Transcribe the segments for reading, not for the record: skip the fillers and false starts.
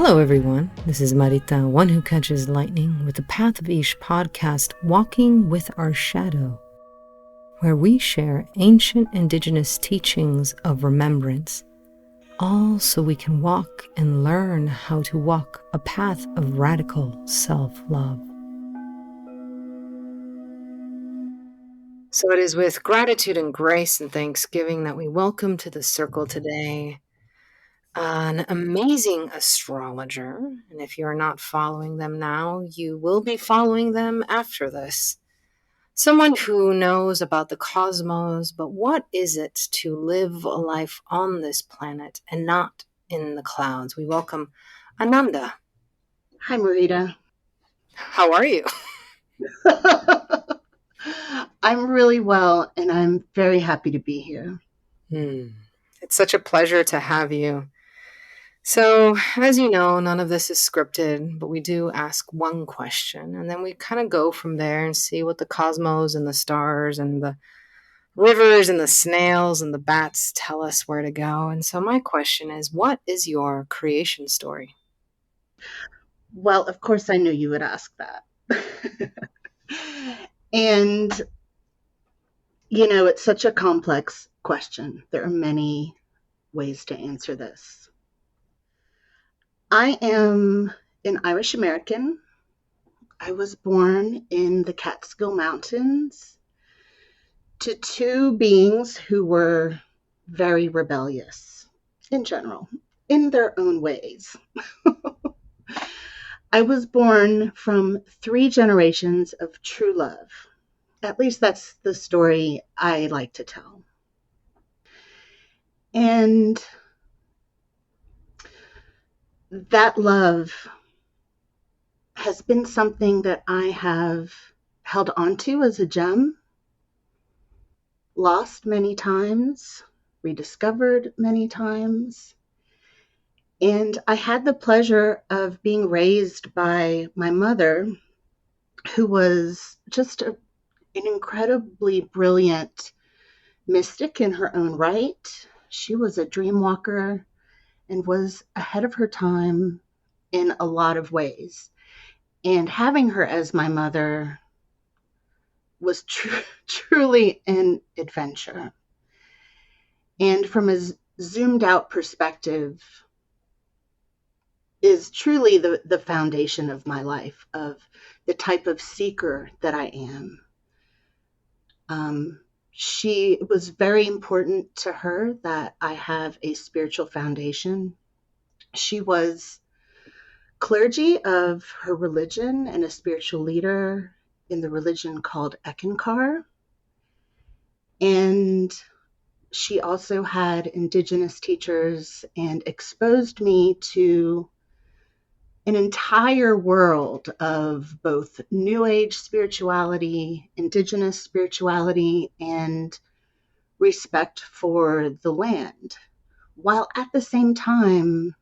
Hello, everyone. This is Marita, one who catches lightning, with the Path of Ish podcast, Walking with Our Shadow, where we share ancient indigenous teachings of remembrance, all so we can walk and learn how to walk a path of radical self-love. So it is with gratitude and grace and thanksgiving that we welcome to the circle today an amazing astrologer. And if you're not following them now, you will be following them after this. Someone who knows about the cosmos, but what is it to live a life on this planet and not in the clouds? We welcome Ananda. Hi, Marita. How are you? I'm really well, and I'm very happy to be here. It's such a pleasure to have you. So, as you know, none of this is scripted, but we do ask one question, and then we kind of go from there and see what the cosmos and the stars and the rivers and the snails and the bats tell us where to go. And so my question is, what is your creation story? Well, of course, I knew you would ask that. And, it's such a complex question. There are many ways to answer this. I am an Irish American. I was born in the Catskill Mountains to two beings who were very rebellious in general, in their own ways. I was born from 3 generations of true love. At least that's the story I like to tell. And that love has been something that I have held onto as a gem, lost many times, rediscovered many times. And I had the pleasure of being raised by my mother, who was just an incredibly brilliant mystic in her own right. She was a dreamwalker and was ahead of her time in a lot of ways. And having her as my mother was truly an adventure. And from a zoomed out perspective, is truly the foundation of my life, of the type of seeker that I am. She was very important to her that I have a spiritual foundation. She was clergy of her religion and a spiritual leader in the religion called Eckankar. And she also had indigenous teachers and exposed me to an entire world of both New Age spirituality, indigenous spirituality, and respect for the land, while at the same time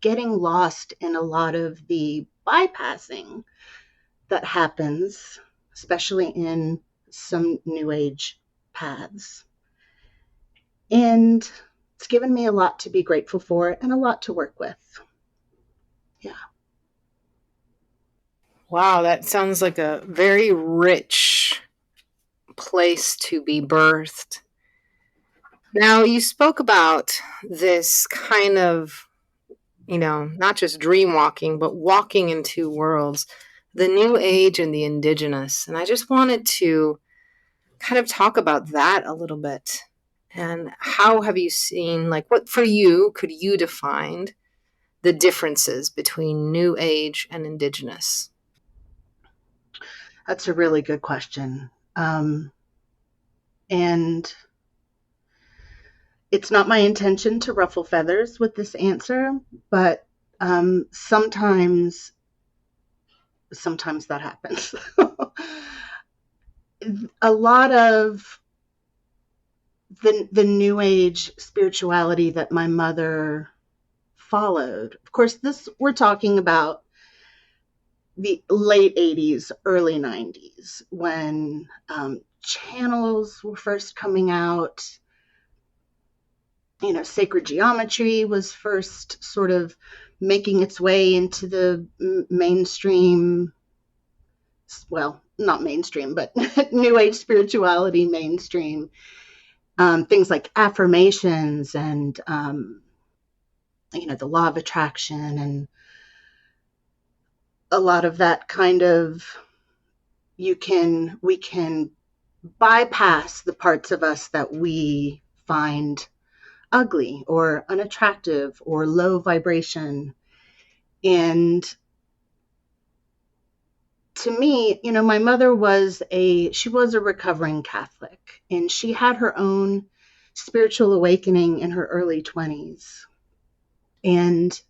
getting lost in a lot of the bypassing that happens, especially in some New Age paths. And it's given me a lot to be grateful for and a lot to work with. Yeah. Wow, that sounds like a very rich place to be birthed. Now, you spoke about this kind of, not just dream walking, but walking in two worlds, the new age and the indigenous. And I just wanted to kind of talk about that a little bit. And how have you seen, what for you could you define the differences between new age and indigenous? That's a really good question. And it's not my intention to ruffle feathers with this answer, but sometimes that happens. A lot of the New Age spirituality that my mother followed, of course, we're talking about the late 80s, early 90s, when channels were first coming out. Sacred geometry was first sort of making its way into the mainstream, well, not mainstream, but New Age spirituality mainstream. Things like affirmations and, the law of attraction and a lot of that kind of, we can bypass the parts of us that we find ugly or unattractive or low vibration. And to me, my mother she was a recovering Catholic, and she had her own spiritual awakening in her early 20s. And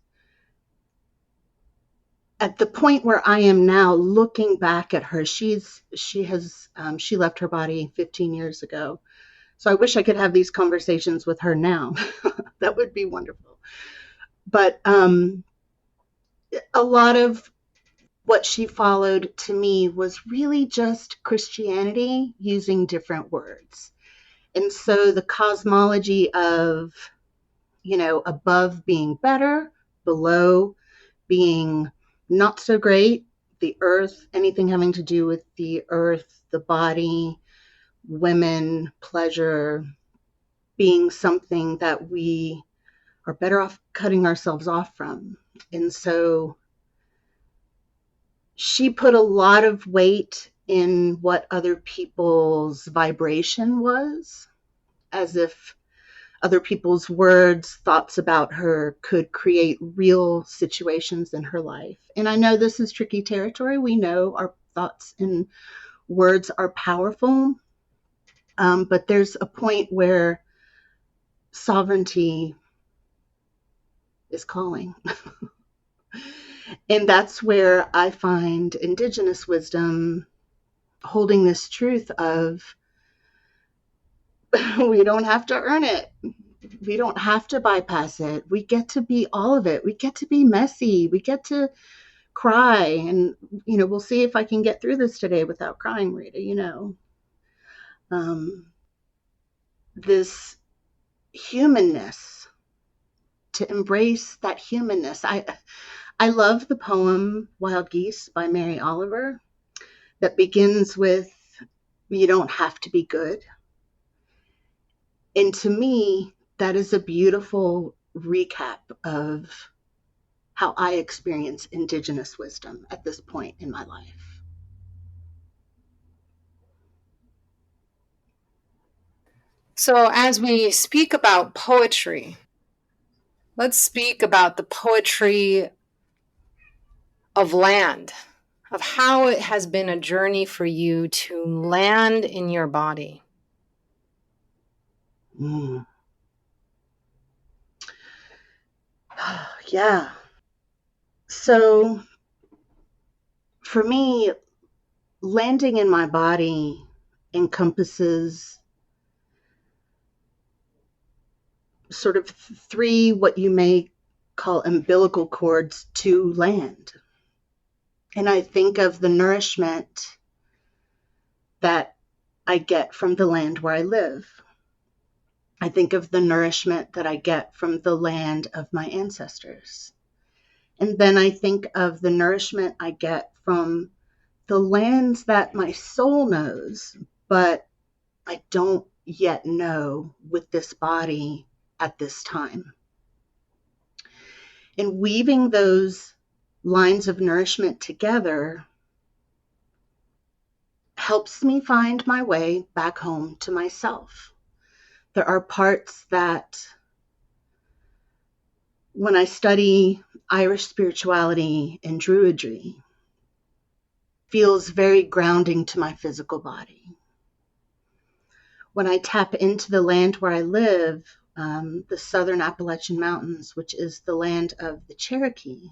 at the point where I am now, looking back at her, she left her body 15 years ago. So I wish I could have these conversations with her now. That would be wonderful. But a lot of what she followed to me was really just Christianity using different words. And so the cosmology of, above being better, below being not so great, the earth, anything having to do with the earth, the body, women, pleasure, being something that we are better off cutting ourselves off from. And so she put a lot of weight in what other people's vibration was, as if other people's words, thoughts about her could create real situations in her life. And I know this is tricky territory. We know our thoughts and words are powerful, but there's a point where sovereignty is calling. And that's where I find Indigenous wisdom holding this truth of we don't have to earn it. We don't have to bypass it. We get to be all of it. We get to be messy. We get to cry. And, we'll see if I can get through this today without crying, Rita, this humanness, to embrace that humanness. I love the poem Wild Geese by Mary Oliver that begins with, you don't have to be good. And to me, that is a beautiful recap of how I experience Indigenous wisdom at this point in my life. So, as we speak about poetry, let's speak about the poetry of land, of how it has been a journey for you to land in your body. Yeah. So for me, landing in my body encompasses sort of three, what you may call umbilical cords to land. And I think of the nourishment that I get from the land where I live. I think of the nourishment that I get from the land of my ancestors. And then I think of the nourishment I get from the lands that my soul knows, but I don't yet know with this body at this time. And weaving those lines of nourishment together helps me find my way back home to myself. There are parts that, when I study Irish spirituality and Druidry, feels very grounding to my physical body. When I tap into the land where I live, the Southern Appalachian Mountains, which is the land of the Cherokee,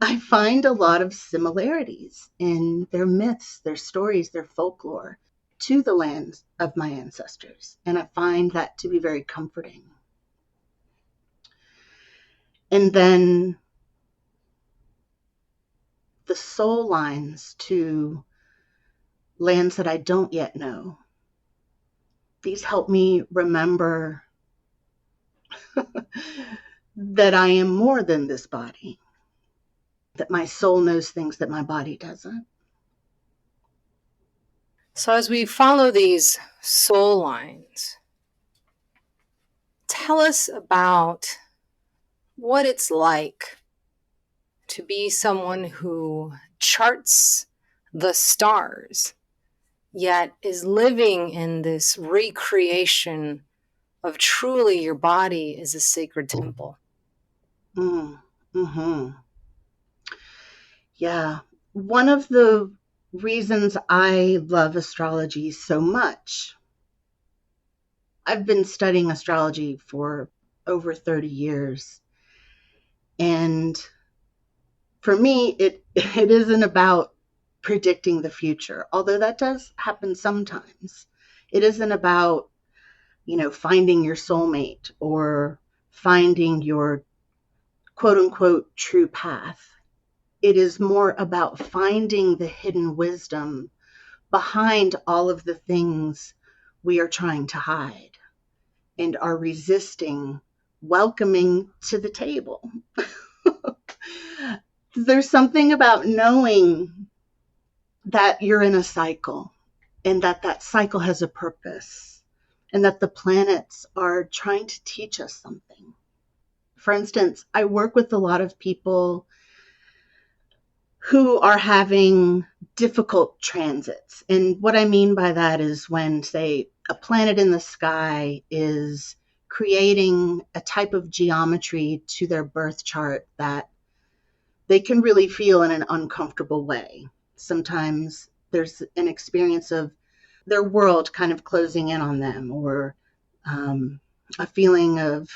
I find a lot of similarities in their myths, their stories, their folklore to the lands of my ancestors. And I find that to be very comforting. And then the soul lines to lands that I don't yet know. These help me remember that I am more than this body, that my soul knows things that my body doesn't. So, as we follow these soul lines, tell us about what it's like to be someone who charts the stars, yet is living in this recreation of truly your body is a sacred temple. Mm, hmm Yeah. One of the reasons I love astrology so much, I've been studying astrology for over 30 years. And for me, it isn't about predicting the future, although that does happen sometimes. It isn't about, finding your soulmate or finding your quote unquote true path. It is more about finding the hidden wisdom behind all of the things we are trying to hide and are resisting welcoming to the table. There's something about knowing that you're in a cycle and that cycle has a purpose and that the planets are trying to teach us something. For instance, I work with a lot of people who are having difficult transits. And what I mean by that is when, say, a planet in the sky is creating a type of geometry to their birth chart that they can really feel in an uncomfortable way. Sometimes there's an experience of their world kind of closing in on them, or a feeling of,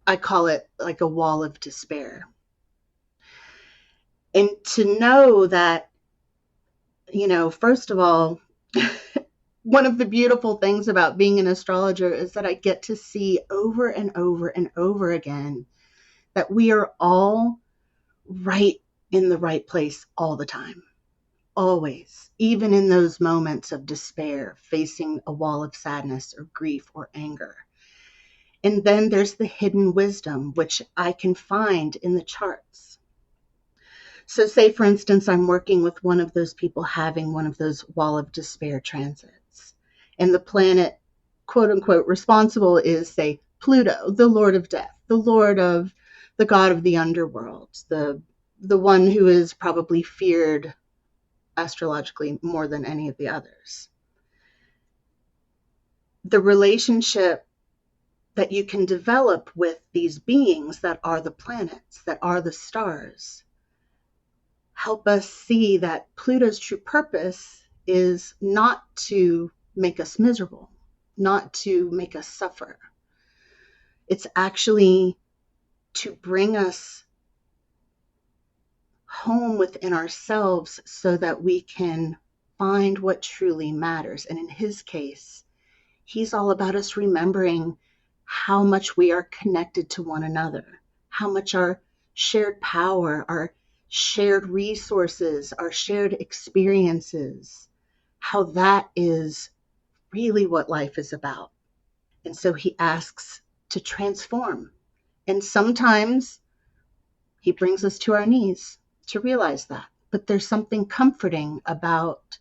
I call it like a wall of despair. And to know that, first of all, one of the beautiful things about being an astrologer is that I get to see over and over and over again that we are all right in the right place all the time, always, even in those moments of despair, facing a wall of sadness or grief or anger. And then there's the hidden wisdom, which I can find in the charts. So, say, for instance, I'm working with one of those people having one of those wall of despair transits, and the planet, quote unquote, responsible is, say, Pluto, the Lord of Death, the god of the underworld, the one who is probably feared astrologically more than any of the others. The relationship that you can develop with these beings that are the planets, that are the stars, help us see that Pluto's true purpose is not to make us miserable, not to make us suffer. It's actually to bring us home within ourselves so that we can find what truly matters. And in his case, he's all about us remembering how much we are connected to one another, how much our shared power, our shared resources, our shared experiences, how that is really what life is about. And so he asks to transform. And sometimes he brings us to our knees to realize that. But there's something comforting about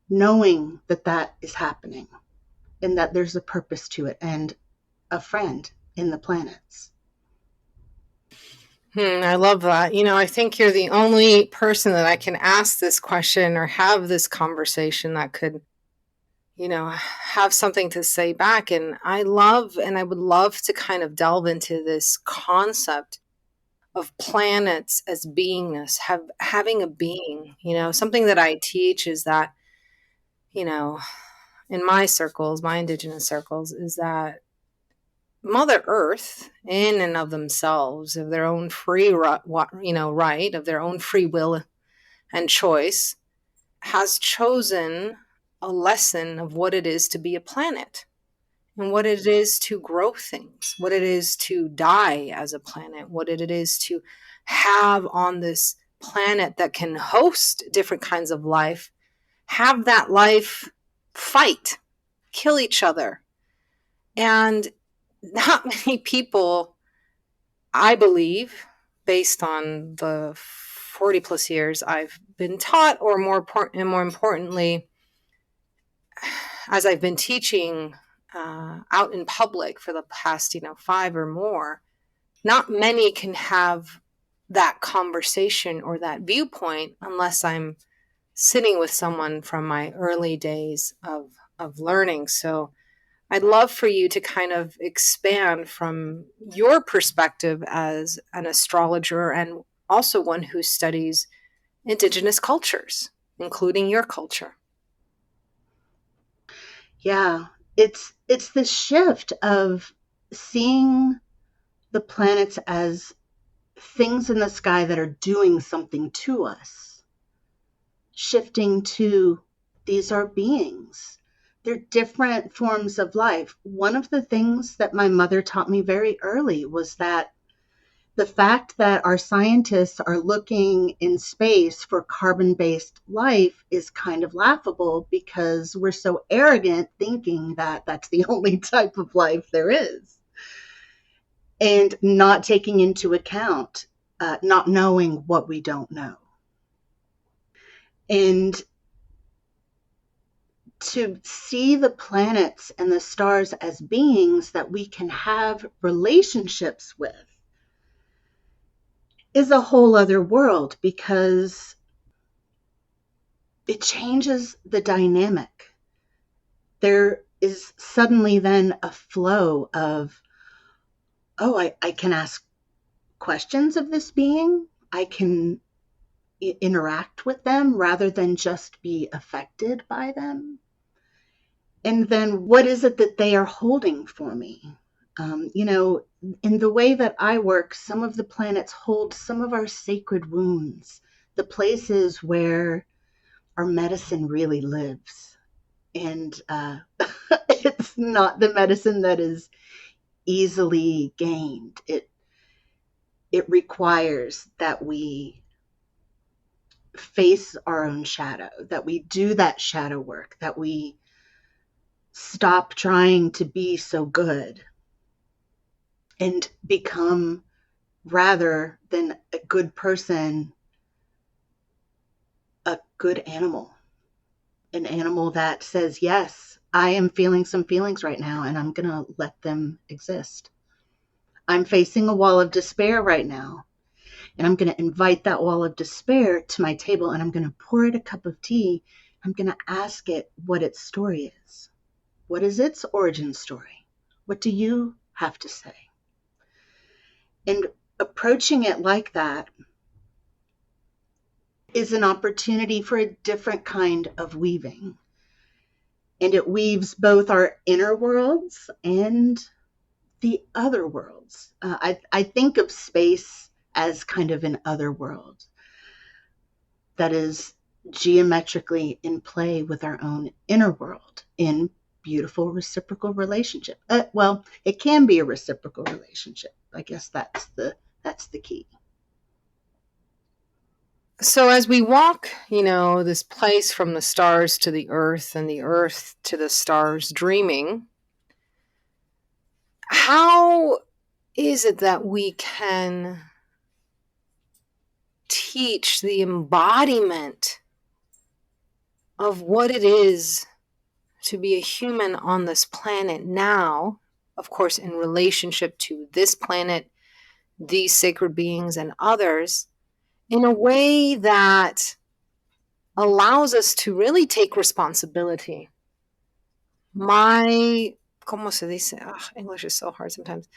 knowing that that is happening and that there's a purpose to it and a friend in the planets. I love that. I think you're the only person that I can ask this question or have this conversation that could, have something to say back. And I would love to kind of delve into this concept of planets as beingness, having a being. Something that I teach is that, you know, in my circles, my indigenous circles, is that Mother Earth, in and of themselves, of their own free, right, of their own free will and choice, has chosen a lesson of what it is to be a planet and what it is to grow things, what it is to die as a planet, what it is to have on this planet that can host different kinds of life, have that life fight, kill each other. And not many people I believe, based on the 40 plus years I've been taught, or more importantly, as I've been teaching out in public for the past, 5 or more, not many can have that conversation or that viewpoint unless I'm sitting with someone from my early days of learning. So I'd love for you to kind of expand from your perspective as an astrologer and also one who studies indigenous cultures, including your culture. Yeah, it's this shift of seeing the planets as things in the sky that are doing something to us, shifting to these are beings. They're different forms of life. One of the things that my mother taught me very early was that the fact that our scientists are looking in space for carbon-based life is kind of laughable because we're so arrogant thinking that that's the only type of life there is, and not taking into account, not knowing what we don't know. And to see the planets and the stars as beings that we can have relationships with is a whole other world, because it changes the dynamic. There is suddenly then a flow of, oh, I can ask questions of this being. I can interact with them rather than just be affected by them. And then what is it that they are holding for me? In the way that I work, some of the planets hold some of our sacred wounds, the places where our medicine really lives. And it's not the medicine that is easily gained. It requires that we face our own shadow, that we do that shadow work, that we stop trying to be so good and become, rather than a good person, a good animal, an animal that says, yes, I am feeling some feelings right now and I'm going to let them exist. I'm facing a wall of despair right now, and I'm going to invite that wall of despair to my table, and I'm going to pour it a cup of tea. I'm going to ask it what its story is. What is its origin story? What do you have to say? And approaching it like that is an opportunity for a different kind of weaving. And it weaves both our inner worlds and the other worlds. I think of space as kind of an other world that is geometrically in play with our own inner world in beautiful reciprocal relationship. Well, it can be a reciprocal relationship. I guess that's the key. So as we walk, this place from the stars to the earth and the earth to the stars dreaming, how is it that we can teach the embodiment of what it is to be a human on this planet now, of course, in relationship to this planet, these sacred beings, and others, in a way that allows us to really take responsibility? My, ¿cómo se dice? English is so hard sometimes.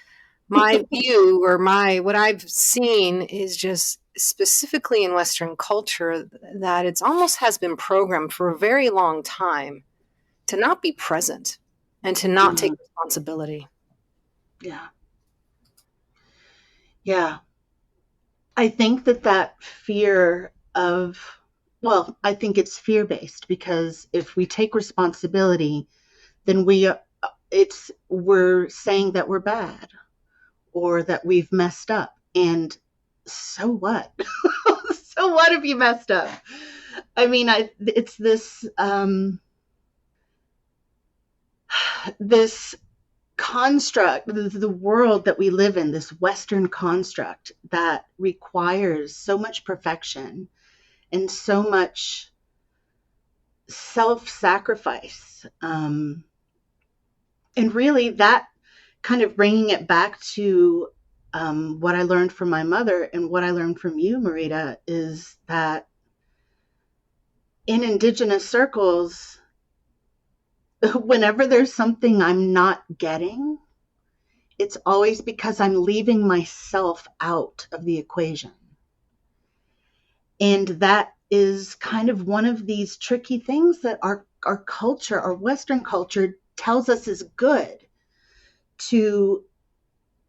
My view, or what I've seen, is just specifically in Western culture that it's almost has been programmed for a very long time to not be present and to not take responsibility. Yeah. Yeah. I think that fear of, well, I think it's fear-based, because if we take responsibility, then we're saying that we're bad or that we've messed up. And so what? So what if you messed up? I mean, it's this construct, the world that we live in, this Western construct that requires so much perfection and so much self sacrifice. And really, that kind of bringing it back to what I learned from my mother and what I learned from you, Marita, is that in Indigenous circles, whenever there's something I'm not getting, it's always because I'm leaving myself out of the equation. And that is kind of one of these tricky things that our culture, our Western culture, tells us is good, to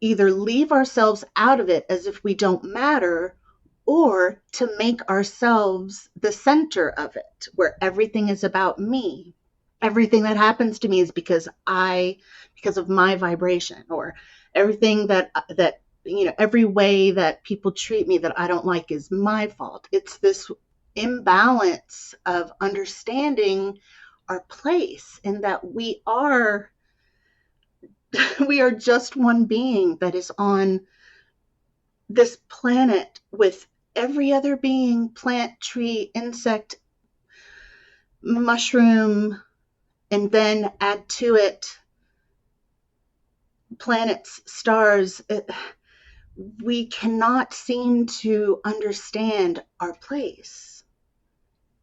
either leave ourselves out of it as if we don't matter, or to make ourselves the center of it, where everything is about me. Everything that happens to me is because of my vibration, or everything that every way that people treat me that I don't like is my fault. It's this imbalance of understanding our place, and that we are just one being that is on this planet with every other being, plant, tree, insect, mushroom, and then add to it planets, stars. We cannot seem to understand our place.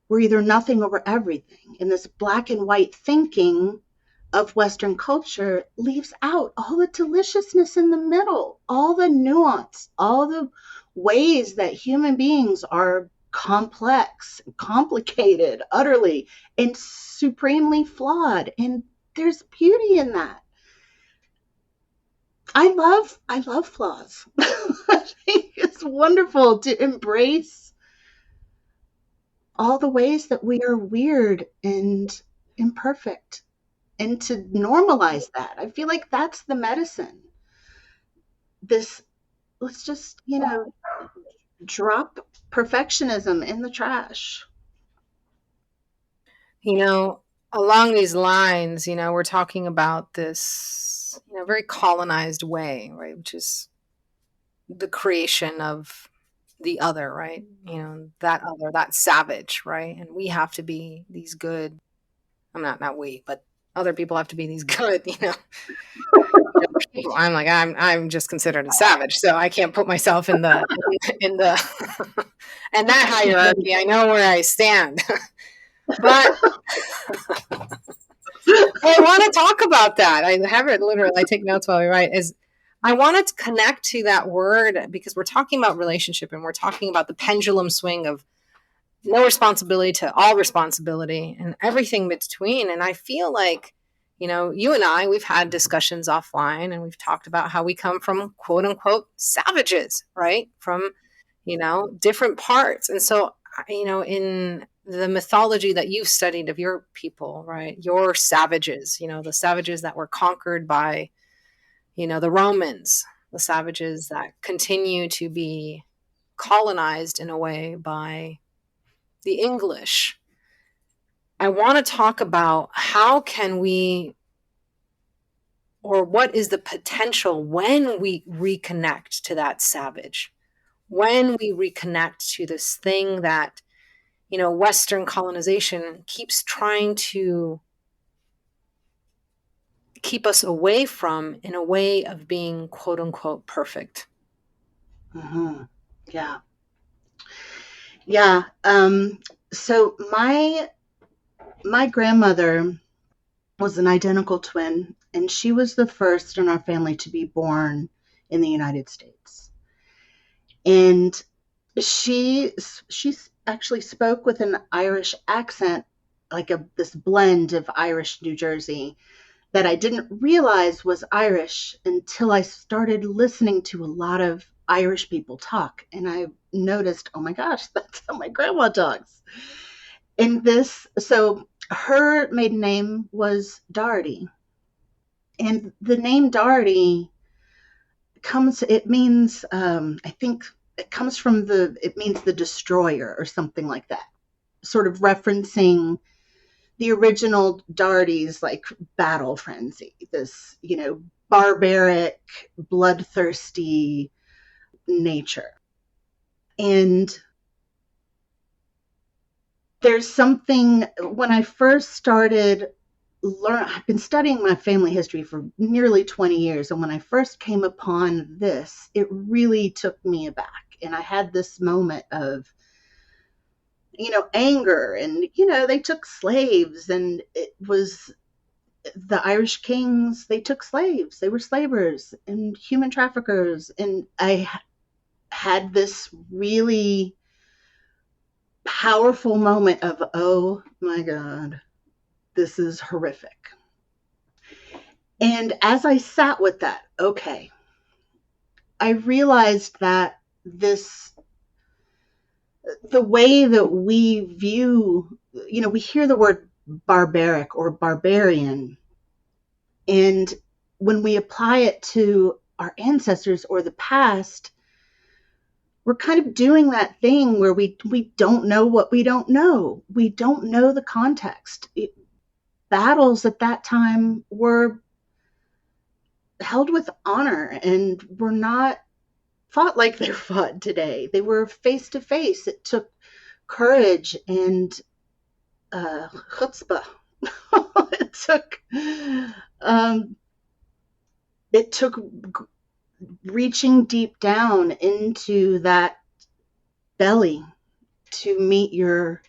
We're either nothing or everything. And this black and white thinking of Western culture leaves out all the deliciousness in the middle, all the nuance, all the ways that human beings are complex, complicated, utterly, and supremely flawed. And there's beauty in that. I love flaws. I think it's wonderful to embrace all the ways that we are weird and imperfect, and to normalize that. I feel like that's the medicine. This, let's just, drop perfectionism in the trash. You know, along these lines, we're talking about this, very colonized way, right? Which is the creation of the other, right? That other, that savage, right? And we have to be these good, I'm not we, but other people have to be these good, people. I'm just considered a savage, so I can't put myself in the and that hierarchy. I know where I stand. But I want to talk about that. I have it literally. I take notes while we write. Is I wanted to connect to that word because we're talking about relationship, and we're talking about the pendulum swing of no responsibility to all responsibility and everything between. And I feel like, you and I, we've had discussions offline, and we've talked about how we come from quote unquote savages, right? From, different parts. And so, in the mythology that you've studied of your people, right? Your savages, the savages that were conquered by, the Romans, the savages that continue to be colonized in a way by the English. I want to talk about how can we, or what is the potential when we reconnect to that savage, when we reconnect to this thing that, Western colonization keeps trying to keep us away from, in a way of being quote unquote perfect. Mm-hmm. Yeah. Yeah. So my grandmother was an identical twin, and she was the first in our family to be born in the United States. And she actually spoke with an Irish accent, like this blend of Irish New Jersey, that I didn't realize was Irish until I started listening to a lot of Irish people talk. And I noticed, oh my gosh, that's how my grandma talks. So her maiden name was Doherty. And the name Doherty it means, I think it comes from it means the destroyer or something like that, sort of referencing the original Doherty's like battle frenzy, this, barbaric, bloodthirsty nature. And there's something, when I first started I've been studying my family history for nearly 20 years, and when I first came upon this, it really took me aback. And I had this moment of, anger, and they took slaves, and it was the Irish kings. They took slaves. They were slavers and human traffickers, and I had this really powerful moment of, oh my God, this is horrific. And as I sat with that, okay, I realized that the way that we view, we hear the word barbaric or barbarian, and when we apply it to our ancestors or the past, we're kind of doing that thing where we don't know what we don't know. We don't know the context. Battles at that time were held with honor and were not fought like they're fought today. They were face to face. It took courage and chutzpah. it took um, it took reaching deep down into that belly to meet your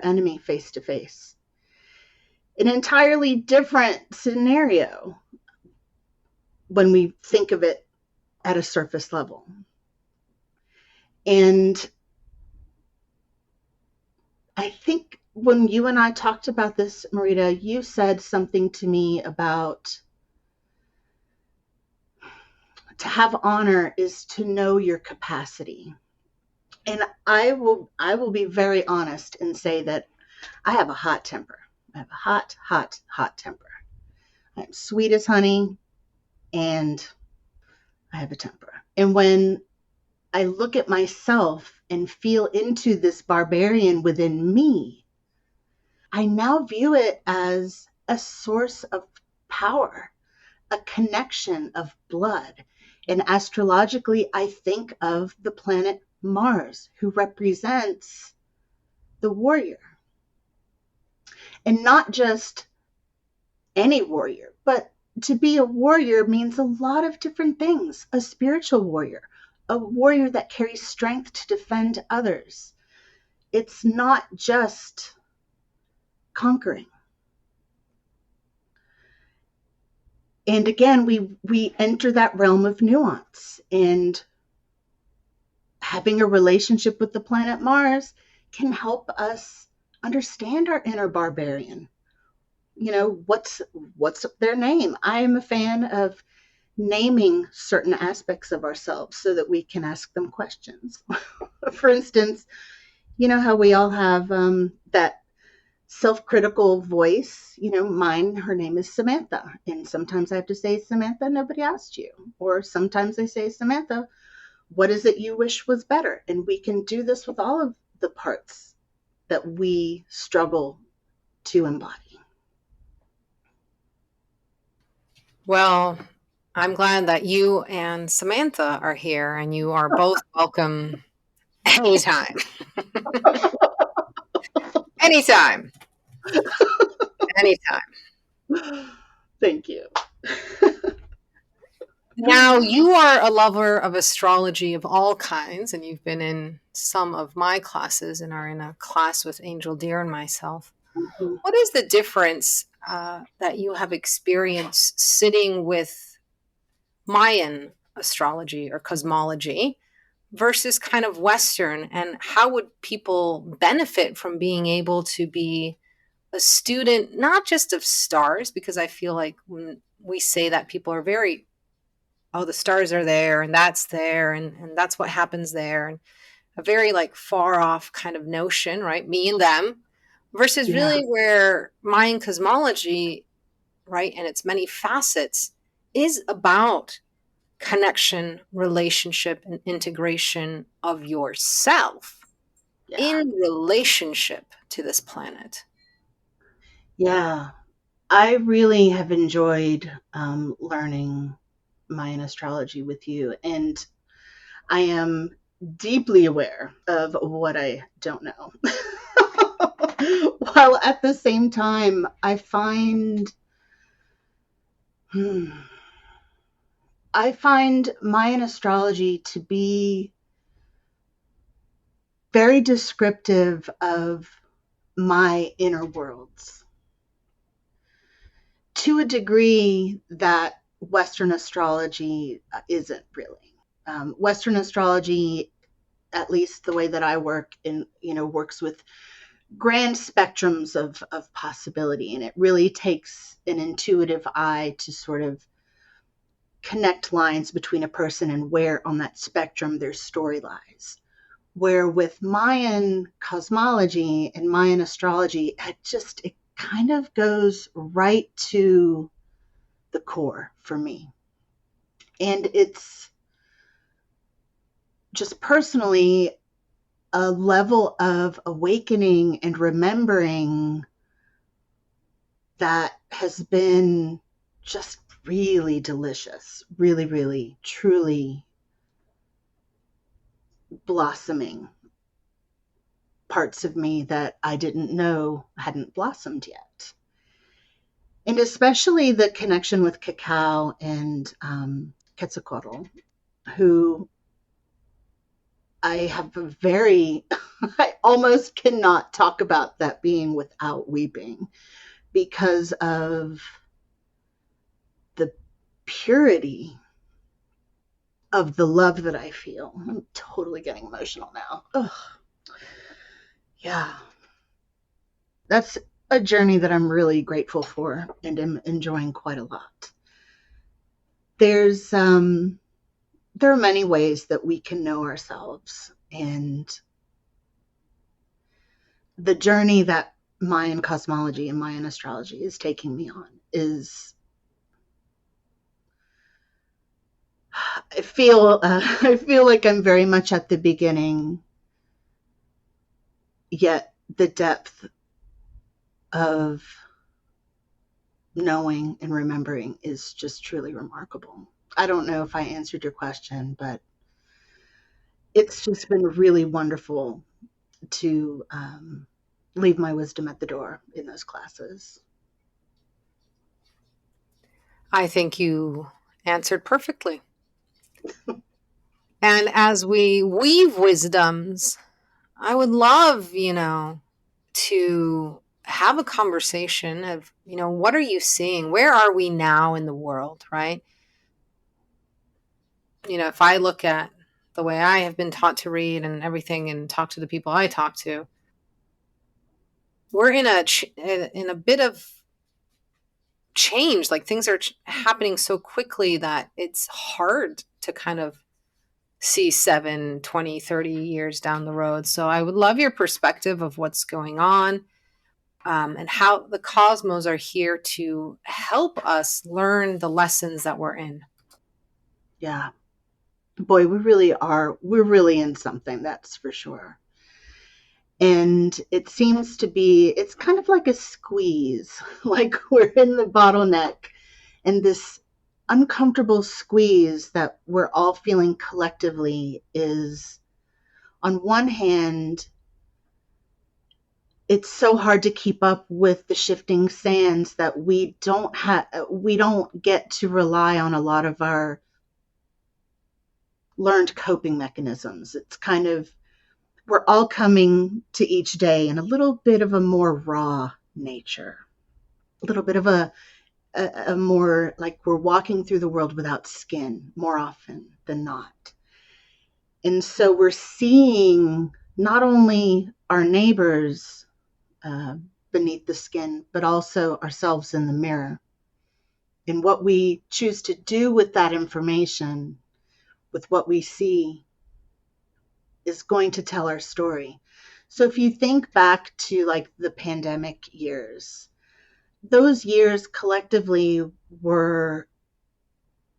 enemy face to face. An entirely different scenario when we think of it at a surface level. And I think when you and I talked about this, Marita, you said something to me about to have honor is to know your capacity. And I will be very honest and say that I have a hot temper. I have a hot, hot, hot temper. I'm sweet as honey, and I have a temper. And when I look at myself and feel into this barbarian within me, I now view it as a source of power, a connection of blood. And astrologically, I think of the planet Mars, who represents the warrior. And not just any warrior, but to be a warrior means a lot of different things. A spiritual warrior, a warrior that carries strength to defend others. It's not just conquering. And again, we enter that realm of nuance, and having a relationship with the planet Mars can help us understand our inner barbarian. What's their name? I am a fan of naming certain aspects of ourselves so that we can ask them questions. For instance, how we all have that self-critical voice. Mine, her name is Samantha, and sometimes I have to say, Samantha, nobody asked you. Or sometimes I say, Samantha, what is it you wish was better? And we can do this with all of the parts that we struggle to embody. Well, I'm glad that you and Samantha are here, and you are both welcome anytime. Anytime. Anytime. Thank you. Now, you are a lover of astrology of all kinds, and you've been in some of my classes and are in a class with Angel Deer and myself. Mm-hmm. What is the difference that you have experienced sitting with Mayan astrology or cosmology versus kind of Western? And how would people benefit from being able to be a student, not just of stars, because I feel like when we say that, people are very, oh, the stars are there and that's there and that's what happens there. And a very like far off kind of notion, right? Me and them versus Yeah. really where Mayan cosmology, right, and its many facets is about connection, relationship, and integration of yourself Yeah. in relationship to this planet. Yeah. I really have enjoyed learning Mayan astrology with you, and I am deeply aware of what I don't know. While at the same time, hmm, I find Mayan astrology to be very descriptive of my inner worlds to a degree that Western astrology isn't really. Western astrology, at least the way that I work in, works with grand spectrums of possibility, and it really takes an intuitive eye to sort of connect lines between a person and where on that spectrum their story lies. Where with Mayan cosmology and Mayan astrology, it kind of goes right to the core for me. And it's just personally a level of awakening and remembering that has been just really delicious, really, really, truly blossoming parts of me that I didn't know hadn't blossomed yet. And especially the connection with cacao and Quetzalcoatl, who I have a very, I almost cannot talk about that being without weeping because of the purity of the love that I feel. I'm totally getting emotional now. Ugh. Yeah. That's a journey that I'm really grateful for and am enjoying quite a lot. There are many ways that we can know ourselves, and the journey that Mayan cosmology and Mayan astrology is taking me on is I feel like I'm very much at the beginning, yet the depth of knowing and remembering is just truly remarkable. I don't know if I answered your question, but it's just been really wonderful to leave my wisdom at the door in those classes. I think you answered perfectly. And as we weave wisdoms, I would love, to have a conversation of, what are you seeing? Where are we now in the world, right? If I look at the way I have been taught to read and everything and talk to the people I talk to, we're in a bit of change. Like things are happening so quickly that it's hard to kind of see 7, 20, 30 years down the road. So I would love your perspective of what's going on, and how the cosmos are here to help us learn the lessons that we're in. Yeah. Boy, we really are. We're really in something, that's for sure. And it seems to be, it's kind of like a squeeze, like we're in the bottleneck, and this uncomfortable squeeze that we're all feeling collectively is, on one hand, it's so hard to keep up with the shifting sands that we don't get to rely on a lot of our learned coping mechanisms. It's kind of, we're all coming to each day in a little bit of a more raw nature, a little bit of a more like we're walking through the world without skin more often than not. And so we're seeing not only our neighbors beneath the skin, but also ourselves in the mirror. And what we choose to do with that information, with what we see, is going to tell our story. So if you think back to like the pandemic years, those years collectively were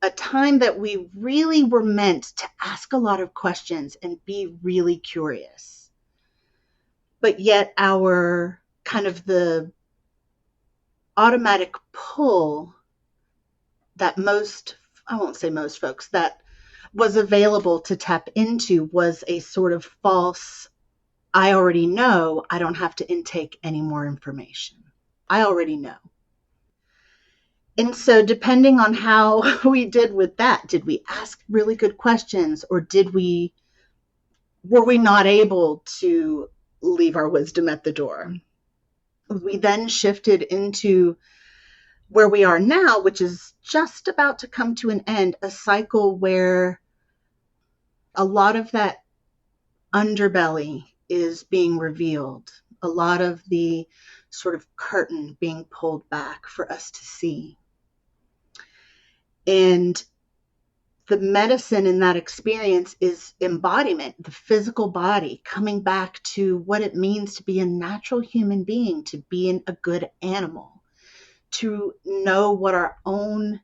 a time that we really were meant to ask a lot of questions and be really curious. But yet our kind of the automatic pull that most I won't say most folks, that was available to tap into was a sort of false, I already know, I don't have to intake any more information. I already know. And so, depending on how we did with that, did we ask really good questions, or were we not able to leave our wisdom at the door? We then shifted into where we are now, which is just about to come to an end, a cycle where a lot of that underbelly is being revealed, a lot of the sort of curtain being pulled back for us to see. And the medicine in that experience is embodiment, the physical body coming back to what it means to be a natural human being, to be a good animal, to know what our own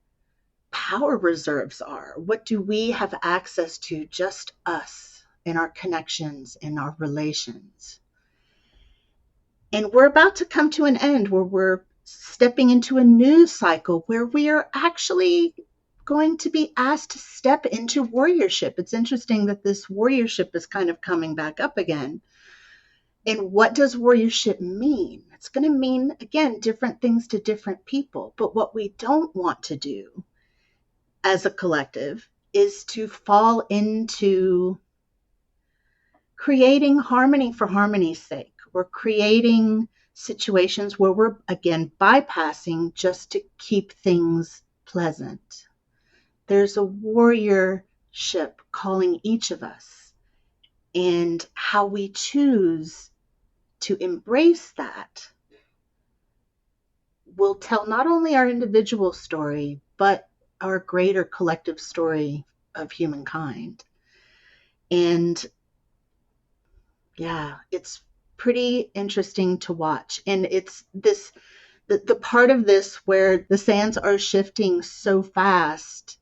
power reserves are. What do we have access to, just us and our connections and our relations? And we're about to come to an end where we're stepping into a new cycle where we are actually going to be asked to step into warriorship. It's interesting that this warriorship is kind of coming back up again. And what does warriorship mean? It's going to mean, again, different things to different people. But what we don't want to do as a collective is to fall into creating harmony for harmony's sake, or creating situations where we're, again, bypassing just to keep things pleasant. There's a warriorship calling each of us, and how we choose to embrace that will tell not only our individual story, but our greater collective story of humankind. And yeah, it's pretty interesting to watch. And it's the part of this where the sands are shifting so fast.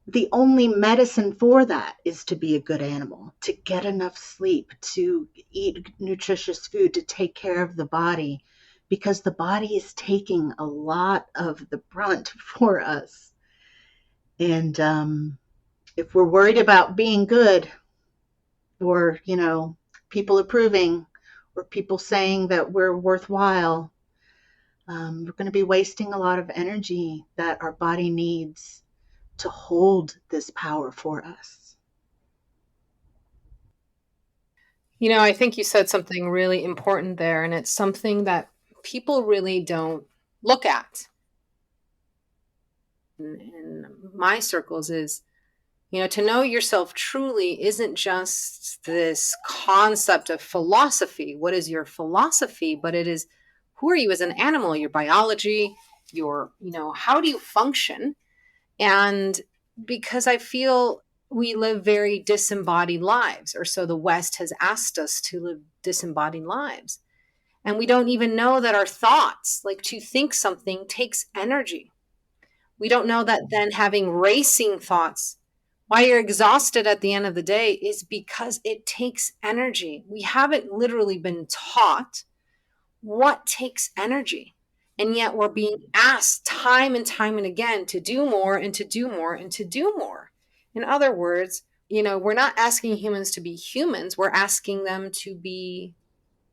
The only medicine for that is to be a good animal, to get enough sleep, to eat nutritious food, to take care of the body, because the body is taking a lot of the brunt for us. And if we're worried about being good, or, people approving, or people saying that we're worthwhile, we're going to be wasting a lot of energy that our body needs to hold this power for us. I think you said something really important there, and it's something that people really don't look at in my circles is, to know yourself truly isn't just this concept of philosophy. What is your philosophy? But it is, who are you as an animal, your biology, your, how do you function? And because I feel we live very disembodied lives, or so the West has asked us to live disembodied lives. And we don't even know that our thoughts, like to think something, takes energy. We don't know that then having racing thoughts, why you're exhausted at the end of the day, is because it takes energy. We haven't literally been taught what takes energy. And yet we're being asked time and time and again to do more and to do more and to do more. In other words, we're not asking humans to be humans. We're asking them to be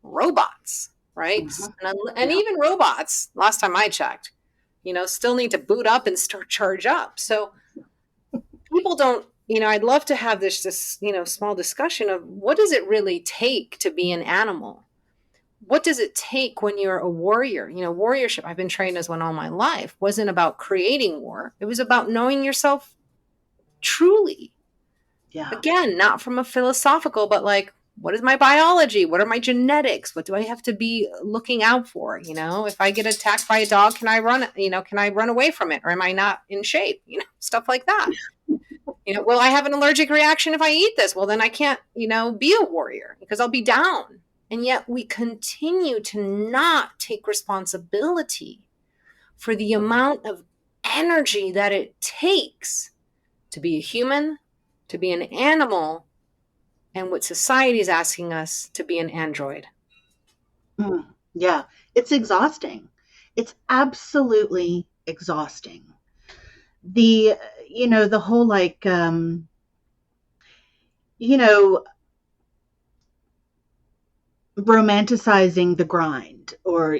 robots, right? Mm-hmm. And Yeah. even robots, last time I checked, still need to boot up and start charge up. So people don't, I'd love to have this, small discussion of what does it really take to be an animal? What does it take when you're a warrior? Warriorship, I've been trained as one all my life, wasn't about creating war. It was about knowing yourself truly. Yeah. Again, not from a philosophical, but like, what is my biology? What are my genetics? What do I have to be looking out for? If I get attacked by a dog, can I run, can I run away from it? Or am I not in shape? Stuff like that. Will I have an allergic reaction if I eat this? Well, then I can't, be a warrior because I'll be down. And yet we continue to not take responsibility for the amount of energy that it takes to be a human, to be an animal, and what society is asking us to be an android. Yeah. It's exhausting. It's absolutely exhausting. the the whole like you know romanticizing the grind, or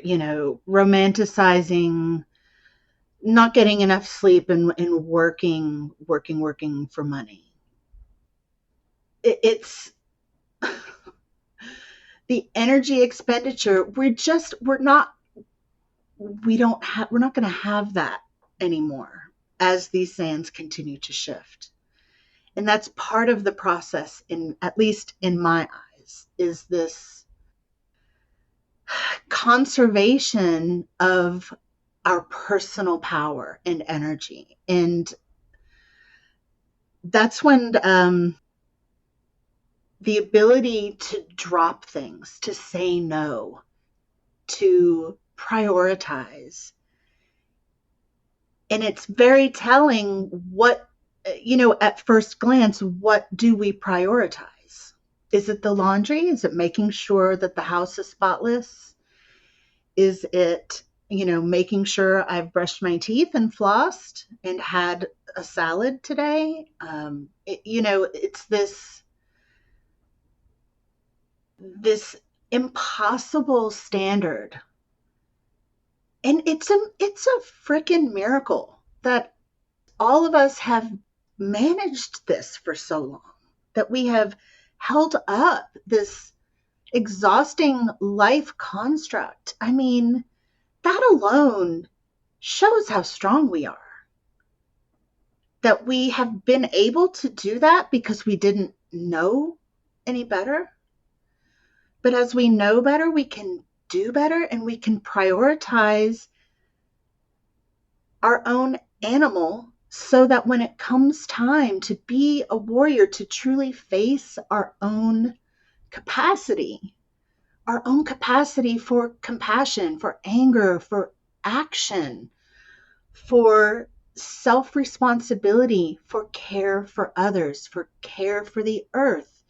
romanticizing not getting enough sleep and working for money. It's the energy expenditure. We're not going to have that anymore as these sands continue to shift. And that's part of the process, in at least in my eyes, is this conservation of our personal power and energy. And that's when the ability to drop things, to say no, to prioritize. And it's very telling what, at first glance, what do we prioritize? Is it the laundry? Is it making sure that the house is spotless? Is it, making sure I've brushed my teeth and flossed and had a salad today? It's this impossible standard. And it's a freaking miracle that all of us have managed this for so long, that we have held up this exhausting life construct. I mean, that alone shows how strong we are. That we have been able to do that because we didn't know any better. But as we know better, we can do better, and we can prioritize our own animal, so that when it comes time to be a warrior, to truly face our own capacity for compassion, for anger, for action, for self responsibility, for care for others, for care for the earth.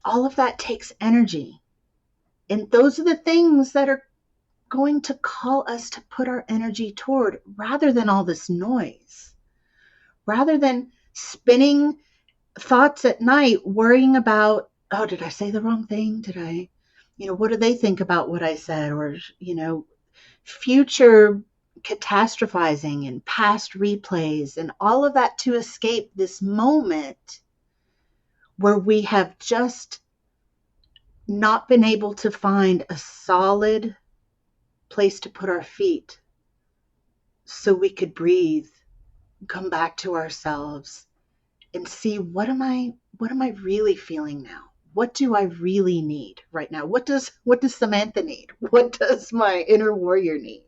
All of that takes energy. And those are the things that are going to call us to put our energy toward, rather than all this noise, rather than spinning thoughts at night, worrying about, oh, did I say the wrong thing? Did I, what do they think about what I said? Or, future catastrophizing and past replays and all of that, to escape this moment where we have just not been able to find a solid place to put our feet so we could breathe, come back to ourselves, and see, what am I really feeling now? What do I really need right now? What does Samantha need? What does my inner warrior need?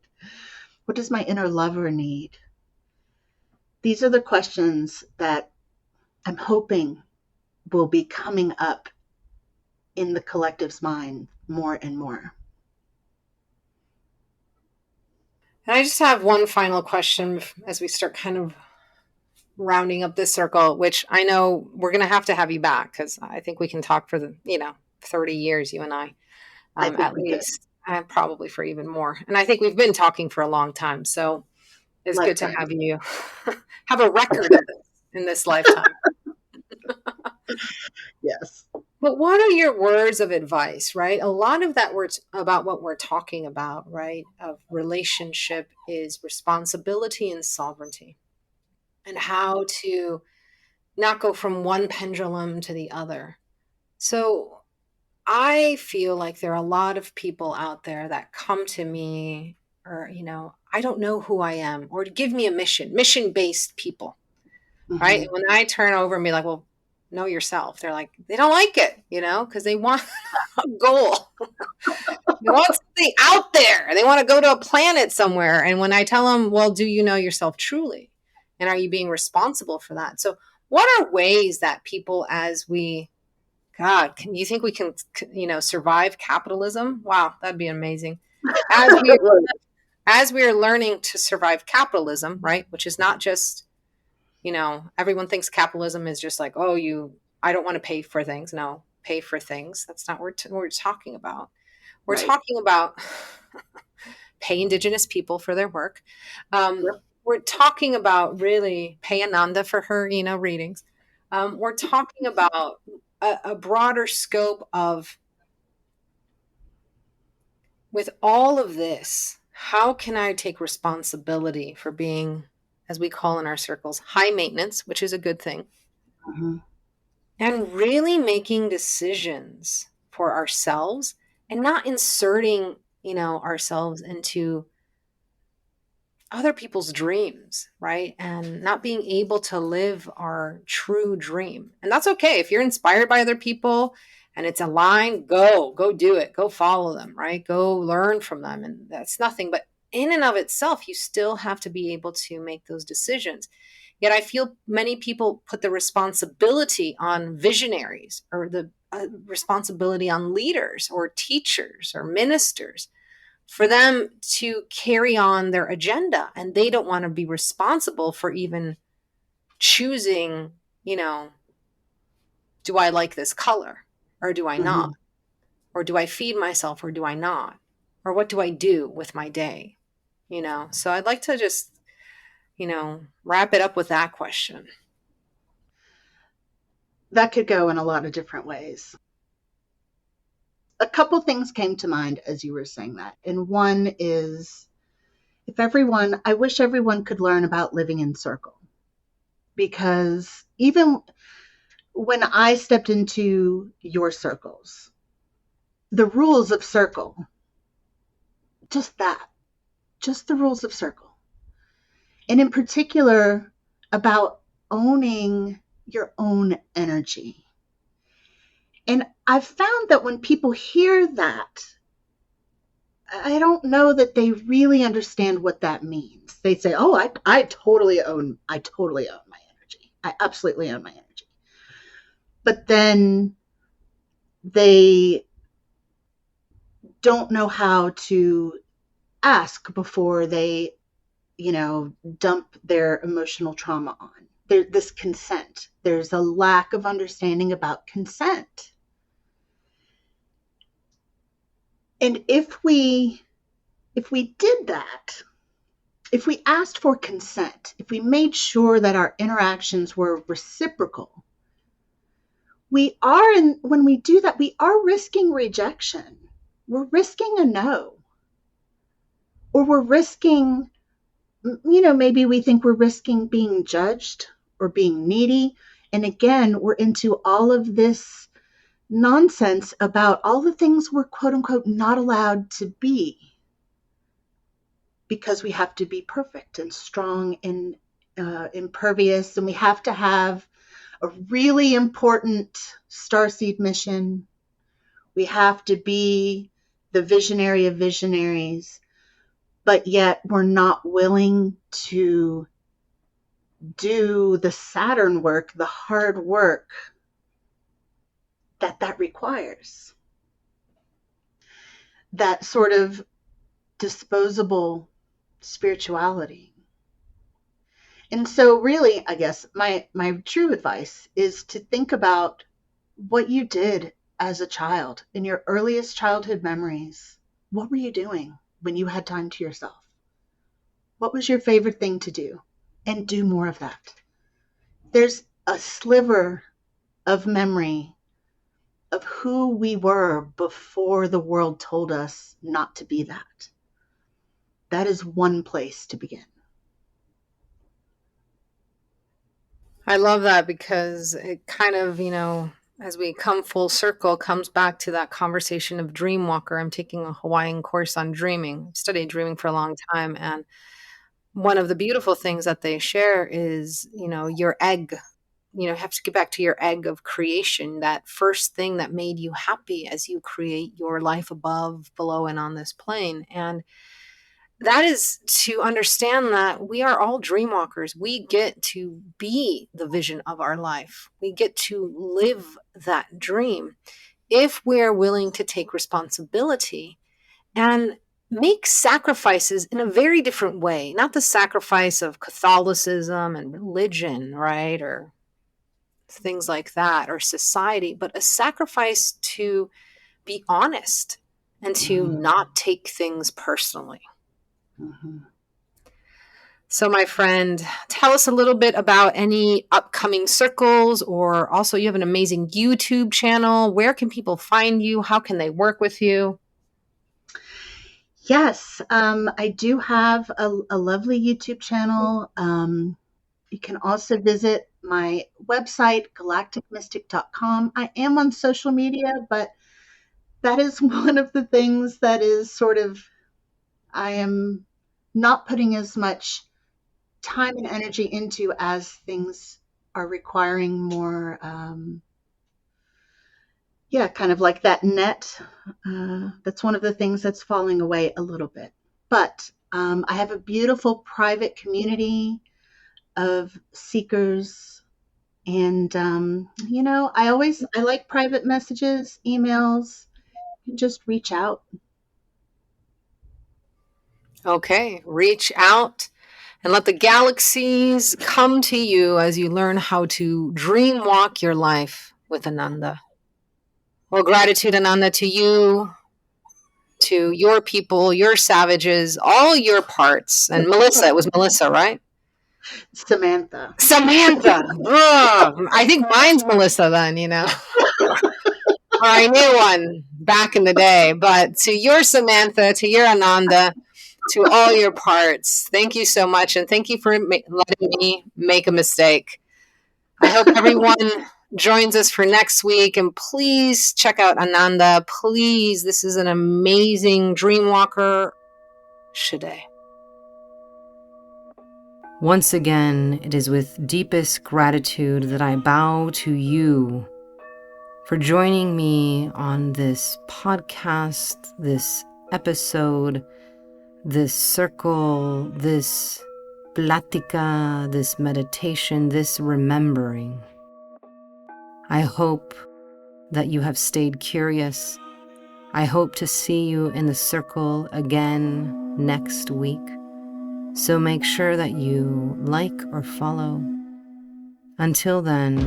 What does my inner lover need? These are the questions that I'm hoping will be coming up in the collective's mind more and more. And I just have one final question as we start kind of rounding up this circle, which I know we're going to have you back, because I think we can talk for 30 years, you and I, I think at we could. least, probably for even more. And I think we've been talking for a long time. So it's good to Lifetime. have you have a record of this in this lifetime. Yes. But what are your words of advice, right? A lot of that words about what we're talking about, right? Of relationship is responsibility and sovereignty, and how to not go from one pendulum to the other. So I feel like there are a lot of people out there that come to me, or, I don't know who I am, or to give me a mission based people, right? Mm-hmm. And when I turn over and be like, well, know yourself, they're like, they don't like it, because they want a goal. They want something out there. They want to go to a planet somewhere. And when I tell them, well, do you know yourself truly? And are you being responsible for that? So, what are ways that people, as we, God, can you think we can, survive capitalism? Wow, that'd be amazing. As we as we are learning to survive capitalism, right? Which is not just, everyone thinks capitalism is just like, oh, I don't want to pay for things. No, pay for things. That's not what we're talking about. We're Right. talking about pay Indigenous people for their work. Um, Yep. we're talking about really pay Ananda for her, readings. We're talking about a broader scope of, with all of this, how can I take responsibility for being, as we call in our circles, high maintenance, which is a good thing, Mhm. and really making decisions for ourselves and not inserting, ourselves into other people's dreams, right? And not being able to live our true dream. And that's okay. If you're inspired by other people and it's aligned, go do it. Go follow them, right? Go learn from them. And that's nothing. But in and of itself, you still have to be able to make those decisions. Yet I feel many people put the responsibility on visionaries, or the responsibility on leaders or teachers or ministers for them to carry on their agenda, and they don't want to be responsible for even choosing, you know do I like this color or do I not, Mhm. or do I feed myself or do I not, or what do I do with my day. So I'd like to just wrap it up with that question. That could go in a lot of different ways. A couple things came to mind as you were saying that. And one is, I wish everyone could learn about living in circle, because even when I stepped into your circles, the rules of circle, just that, just the rules of circle. And in particular, about owning your own energy. And I've found that when people hear that, I don't know that they really understand what that means. They say, "Oh, I totally own my energy. I absolutely own my energy." But then they don't know how to ask before they, dump their emotional trauma on. This consent. There's a lack of understanding about consent. And if we did that, if we asked for consent, if we made sure that our interactions were reciprocal, when we do that, we are risking rejection. We're risking a no. Or we're risking, maybe we think we're risking being judged or being needy. And again, we're into all of this nonsense about all the things we're quote unquote not allowed to be, because we have to be perfect and strong and impervious, and we have to have a really important starseed mission. We have to be the visionary of visionaries, but yet we're not willing to do the Saturn work, the hard work that requires. That sort of disposable spirituality. And so really, I guess my true advice is to think about what you did as a child in your earliest childhood memories. What were you doing when you had time to yourself? What was your favorite thing to do? And do more of that. There's a sliver of memory of who we were before the world told us not to be that. That is one place to begin. I love that, because it kind of, as we come full circle, comes back to that conversation of dreamwalker. I'm taking a Hawaiian course on dreaming. I've studied dreaming for a long time, and one of the beautiful things that they share is, your egg. You have to get back to your egg of creation, that first thing that made you happy as you create your life above, below, and on this plane. And that is to understand that we are all dreamwalkers. We get to be the vision of our life. We get to live that dream if we're willing to take responsibility and make sacrifices in a very different way. Not the sacrifice of Catholicism and religion, right? Or things like that, or society, but a sacrifice to be honest and to Mhm. not take things personally. Mhm. So, my friend, tell us a little bit about any upcoming circles, or also you have an amazing YouTube channel. Where can people find you? How can they work with you? Yes, I do have a lovely YouTube channel. You can also visit my website, galacticmystic.com. I am on social media, but that is one of the things that is sort of, I am not putting as much time and energy into as things are requiring more, yeah, kind of like that net. That's one of the things that's falling away a little bit. But I have a beautiful private community of seekers. And, I like private messages, emails, just reach out. Okay, reach out and let the galaxies come to you as you learn how to dream walk your life with Ananda. Well, gratitude, Ananda, to you, to your people, your savages, all your parts. And Melissa, it was Melissa, right? Samantha. Samantha. Ugh. I think mine's Melissa then, or I knew one back in the day. But to your Samantha, to your Ananda, to all your parts, thank you so much. And thank you for letting me make a mistake. I hope everyone joins us for next week. And please check out Ananda. Please, this is an amazing dreamwalker. Shade. Once again, it is with deepest gratitude that I bow to you for joining me on this podcast, this episode, this circle, this plática, this meditation, this remembering. I hope that you have stayed curious. I hope to see you in the circle again next week. So make sure that you like or follow. Until then,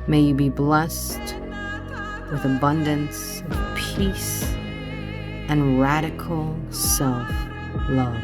may you be blessed with abundance of peace and radical self-love.